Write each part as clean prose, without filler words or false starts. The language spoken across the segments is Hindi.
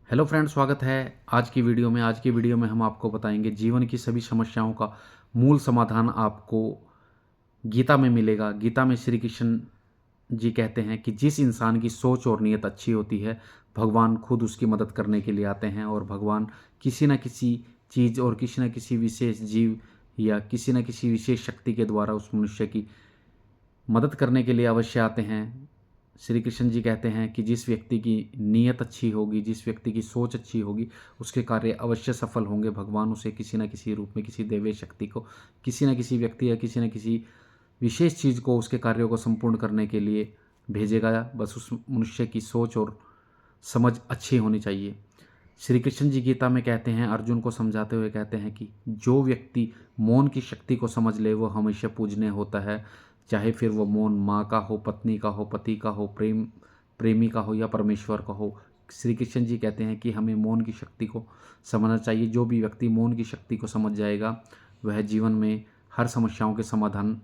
हेलो फ्रेंड्स, स्वागत है आज की वीडियो में हम आपको बताएंगे जीवन की सभी समस्याओं का मूल समाधान आपको गीता में मिलेगा। गीता में श्री कृष्ण जी कहते हैं कि जिस इंसान की सोच और नीयत अच्छी होती है, भगवान खुद उसकी मदद करने के लिए आते हैं और भगवान किसी न किसी चीज़ और किसी न किसी विशेष जीव या किसी न किसी विशेष शक्ति के द्वारा उस मनुष्य की मदद करने के लिए अवश्य आते हैं। श्री कृष्ण जी कहते हैं कि जिस व्यक्ति की नीयत अच्छी होगी, जिस व्यक्ति की सोच अच्छी होगी, उसके कार्य अवश्य सफल होंगे। भगवान उसे किसी न किसी रूप में, किसी दैवीय शक्ति को, किसी न किसी व्यक्ति या किसी न किसी विशेष चीज़ को उसके कार्यों को संपूर्ण करने के लिए भेजेगा। बस उस मनुष्य की सोच और समझ अच्छी होनी चाहिए। श्री कृष्ण जी गीता में कहते हैं, अर्जुन को समझाते हुए कहते हैं कि जो व्यक्ति मौन की शक्ति को समझ ले वो हमेशा पूजनीय होता है। चाहे फिर वो मौन माँ का हो, पत्नी का हो, पति का हो, प्रेमी का हो या परमेश्वर का हो। श्री कृष्ण जी कहते हैं कि हमें मौन की शक्ति को समझना चाहिए। जो भी व्यक्ति मौन की शक्ति को समझ जाएगा वह जीवन में हर समस्याओं के समाधान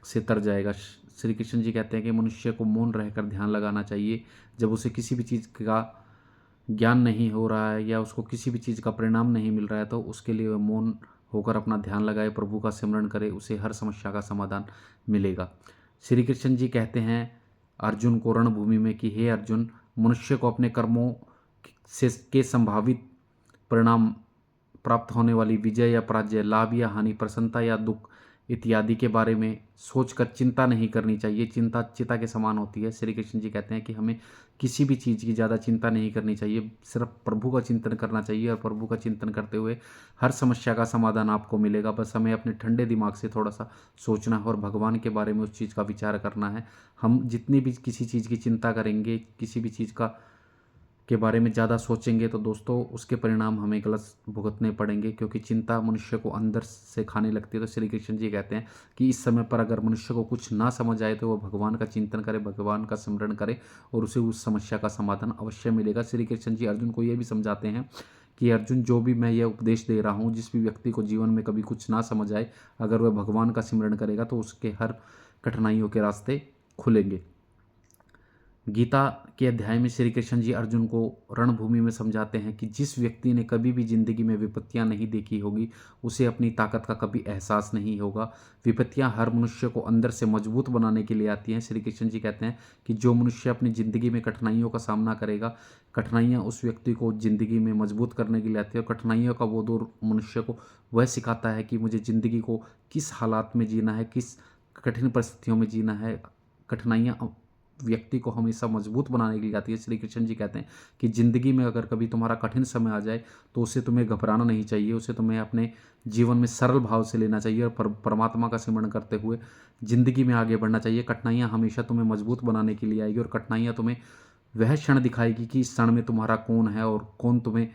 से तर जाएगा। श्री कृष्ण जी कहते हैं कि मनुष्य को मौन रहकर ध्यान लगाना चाहिए। जब उसे किसी भी चीज़ का ज्ञान नहीं हो रहा है या उसको किसी भी चीज़ का परिणाम नहीं मिल रहा है, तो उसके लिए वह मौन होकर अपना ध्यान लगाए, प्रभु का सिमरन करे, उसे हर समस्या का समाधान मिलेगा। श्री कृष्ण जी कहते हैं अर्जुन को रणभूमि में कि हे अर्जुन, मनुष्य को अपने कर्मों से के संभावित परिणाम, प्राप्त होने वाली विजय या पराजय, लाभ या हानि, प्रसन्नता या दुख इत्यादि के बारे में सोचकर चिंता नहीं करनी चाहिए। चिंता चिता के समान होती है। श्री कृष्ण जी कहते हैं कि हमें किसी भी चीज़ की ज़्यादा चिंता नहीं करनी चाहिए, सिर्फ प्रभु का चिंतन करना चाहिए और प्रभु का चिंतन करते हुए हर समस्या का समाधान आपको मिलेगा। बस हमें अपने ठंडे दिमाग से थोड़ा सा सोचना है और भगवान के बारे में उस चीज़ का विचार करना है। हम जितनी भी किसी चीज़ की चिंता करेंगे, किसी भी चीज़ का के बारे में ज़्यादा सोचेंगे, तो दोस्तों उसके परिणाम हमें गलत भुगतने पड़ेंगे, क्योंकि चिंता मनुष्य को अंदर से खाने लगती है। तो श्री कृष्ण जी कहते हैं कि इस समय पर अगर मनुष्य को कुछ ना समझ आए तो वह भगवान का चिंतन करे, भगवान का स्मरण करे और उसे उस समस्या का समाधान अवश्य मिलेगा। श्री कृष्ण जी अर्जुन को यह भी समझाते हैं कि अर्जुन, जो भी मैं यह उपदेश दे रहा हूँ, जिस भी व्यक्ति को जीवन में कभी कुछ ना समझ आए, अगर वह भगवान का स्मरण करेगा तो उसके हर कठिनाइयों के रास्ते खुलेंगे। गीता के अध्याय में श्री कृष्ण जी अर्जुन को रणभूमि में समझाते हैं कि जिस व्यक्ति ने कभी भी जिंदगी में विपत्तियां नहीं देखी होगी, उसे अपनी ताकत का कभी एहसास नहीं होगा। विपत्तियां हर मनुष्य को अंदर से मजबूत बनाने के लिए आती हैं। श्री कृष्ण जी कहते हैं कि जो मनुष्य अपनी ज़िंदगी में कठिनाइयों का सामना करेगा, कठिनाइयाँ उस व्यक्ति को ज़िंदगी में मजबूत करने के लिए आती है। और कठिनाइयों का वो दौर मनुष्य को वह सिखाता है कि मुझे ज़िंदगी को किस हालात में जीना है, किस कठिन परिस्थितियों में जीना है। कठिनाइयाँ व्यक्ति को हमेशा मजबूत बनाने के लिए आती है। श्री कृष्ण जी कहते हैं कि ज़िंदगी में अगर कभी तुम्हारा कठिन समय आ जाए तो उससे तुम्हें घबराना नहीं चाहिए, उसे तुम्हें अपने जीवन में सरल भाव से लेना चाहिए और परमात्मा का सिमरण करते हुए ज़िंदगी में आगे बढ़ना चाहिए। कठिनाइयाँ हमेशा तुम्हें मजबूत बनाने के लिए आएगी और कठिनाइयाँ तुम्हें वह क्षण दिखाएगी कि इस क्षण में तुम्हारा कौन है और कौन तुम्हें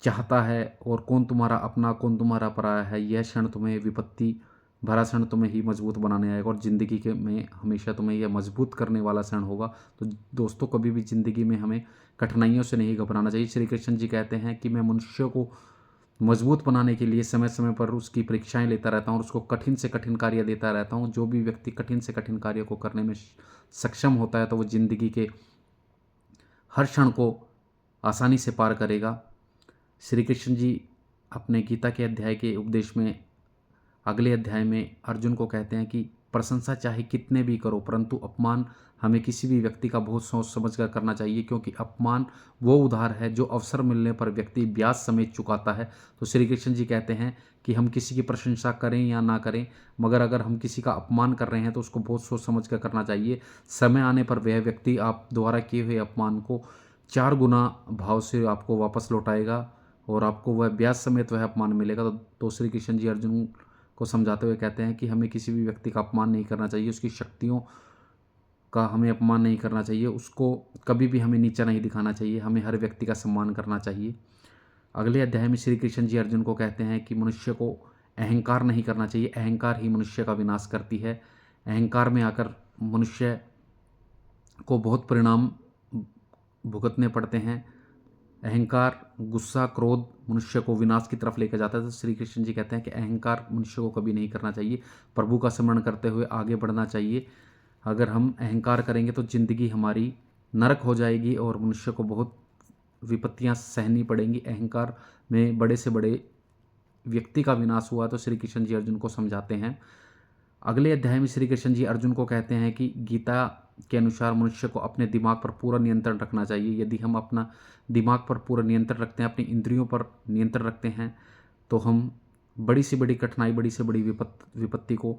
चाहता है और कौन तुम्हारा अपना, कौन तुम्हारा पराया है। यह क्षण तुम्हें, विपत्ति भरा क्षण तुम्हें ही मजबूत बनाने आएगा और ज़िंदगी के में हमेशा तुम्हें यह मजबूत करने वाला क्षण होगा। तो दोस्तों, कभी भी ज़िंदगी में हमें कठिनाइयों से नहीं घबराना चाहिए। श्री कृष्ण जी कहते हैं कि मैं मनुष्य को मजबूत बनाने के लिए समय समय पर उसकी परीक्षाएं लेता रहता हूँ और उसको कठिन से कठिन कार्य देता रहता हूँ। जो भी व्यक्ति कठिन से कठिन कार्य को करने में सक्षम होता है तो वो ज़िंदगी के हर क्षण को आसानी से पार करेगा। श्री कृष्ण जी अपने गीता के अध्याय के उपदेश में, अगले अध्याय में अर्जुन को कहते हैं कि प्रशंसा चाहे कितने भी करो, परंतु अपमान हमें किसी भी व्यक्ति का बहुत सोच समझ कर करना चाहिए, क्योंकि अपमान वो उधार है जो अवसर मिलने पर व्यक्ति ब्याज समेत चुकाता है। तो श्री कृष्ण जी कहते हैं कि हम किसी की प्रशंसा करें या ना करें, मगर अगर हम किसी का अपमान कर रहे हैं तो उसको बहुत सोच समझ कर करना चाहिए। समय आने पर वह व्यक्ति आप द्वारा किए हुए अपमान को 4 गुना भाव से आपको वापस लौटाएगा और आपको वह ब्याज समेत वह अपमान मिलेगा। तो श्री कृष्ण जी अर्जुन को समझाते हुए कहते हैं कि हमें किसी भी व्यक्ति का अपमान नहीं करना चाहिए, उसकी शक्तियों का हमें अपमान नहीं करना चाहिए, उसको कभी भी हमें नीचा नहीं दिखाना चाहिए, हमें हर व्यक्ति का सम्मान करना चाहिए। अगले अध्याय में श्री कृष्ण जी अर्जुन को कहते हैं कि मनुष्य को अहंकार नहीं करना चाहिए, अहंकार ही मनुष्य का विनाश करती है। अहंकार में आकर मनुष्य को बहुत परिणाम भुगतने पड़ते हैं। अहंकार, गुस्सा, क्रोध मनुष्य को विनाश की तरफ लेकर जाता है। तो श्री कृष्ण जी कहते हैं कि अहंकार मनुष्य को कभी नहीं करना चाहिए, प्रभु का स्मरण करते हुए आगे बढ़ना चाहिए। अगर हम अहंकार करेंगे तो ज़िंदगी हमारी नरक हो जाएगी और मनुष्य को बहुत विपत्तियां सहनी पड़ेंगी। अहंकार में बड़े से बड़े व्यक्ति का विनाश हुआ तो श्री कृष्ण जी अर्जुन को समझाते हैं। अगले अध्याय में श्री कृष्ण जी अर्जुन को कहते हैं कि गीता के अनुसार मनुष्य को अपने दिमाग पर पूरा नियंत्रण रखना चाहिए। यदि हम अपना दिमाग पर पूरा नियंत्रण रखते हैं, अपनी इंद्रियों पर नियंत्रण रखते हैं, तो हम बड़ी से बड़ी कठिनाई, बड़ी से बड़ी विपत्ति को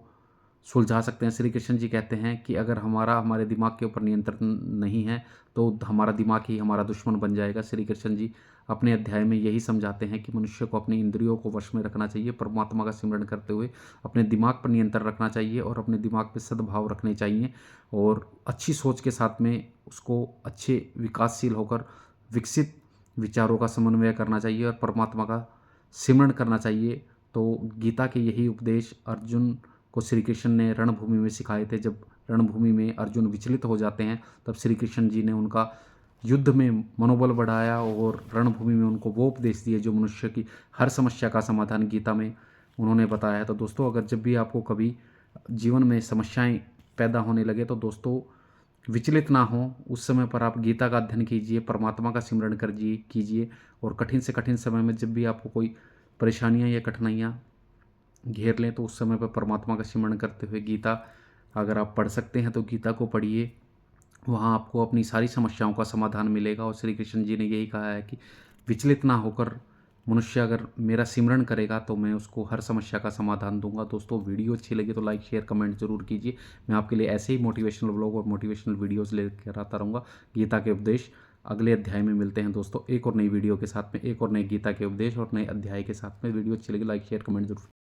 सुलझा सकते हैं। श्री कृष्ण जी कहते हैं कि अगर हमारे दिमाग के ऊपर नियंत्रण नहीं है तो हमारा दिमाग ही हमारा दुश्मन बन जाएगा। श्री कृष्ण जी अपने अध्याय में यही समझाते हैं कि मनुष्य को अपनी इंद्रियों को वश में रखना चाहिए, परमात्मा का सिमरण करते हुए अपने दिमाग पर नियंत्रण रखना चाहिए और अपने दिमाग पर सद्भाव रखने चाहिए और अच्छी सोच के साथ में उसको अच्छे विकासशील होकर विकसित विचारों का समन्वय करना चाहिए और परमात्मा का सिमरण करना चाहिए। तो गीता के यही उपदेश अर्जुन को श्री कृष्ण ने रणभूमि में सिखाए थे। जब रणभूमि में अर्जुन विचलित हो जाते हैं तब श्री कृष्ण जी ने उनका युद्ध में मनोबल बढ़ाया और रणभूमि में उनको वो उपदेश दिए जो मनुष्य की हर समस्या का समाधान गीता में उन्होंने बताया है। तो दोस्तों, अगर जब भी आपको कभी जीवन में समस्याएं पैदा होने लगे तो दोस्तों विचलित ना हो, उस समय पर आप गीता का अध्ययन कीजिए, परमात्मा का सिमरण कीजिए और कठिन से कठिन समय में जब भी आपको कोई परेशानियां या कठिनाइयां घेर लें तो उस समय पर परमात्मा का सिमरण करते हुए गीता अगर आप पढ़ सकते हैं तो गीता को पढ़िए। वहाँ आपको अपनी सारी समस्याओं का समाधान मिलेगा और श्री कृष्ण जी ने यही कहा है कि विचलित ना होकर मनुष्य अगर मेरा सिमरण करेगा तो मैं उसको हर समस्या का समाधान दूंगा। दोस्तों, वीडियो अच्छी लगी तो लाइक शेयर कमेंट जरूर कीजिए। मैं आपके लिए ऐसे ही मोटिवेशनल ब्लॉग और मोटिवेशनल वीडियोज़ लेकर आता रहूँगा। गीता के उपदेश अगले अध्याय में मिलते हैं दोस्तों, एक और नई वीडियो के साथ में, एक और नए गीता के उपदेश और नए अध्याय के साथ में। वीडियो अच्छी लगी लाइक शेयर कमेंट जरूर